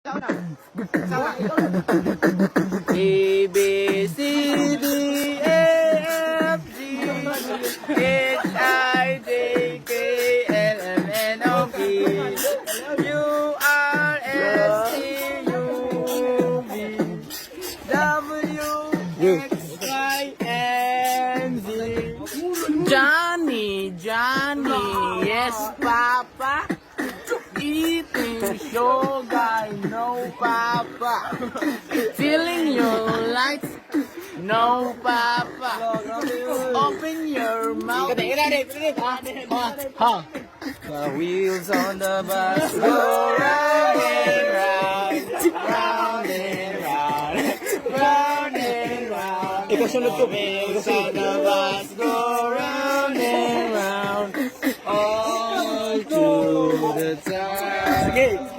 A, B, C, D, E, F, G, H, I, J, K, L, M, N, O, P, Q, R, S, T, U, V, W, X, Y, and Z. Johnny, yes, Papa. Eating sugar, no, Papa. Feeling your lights, no, Papa. Open your mouth. The wheels on the bus go round and round, round and round, round and round. The wheels on the bus go round and round, all to the time.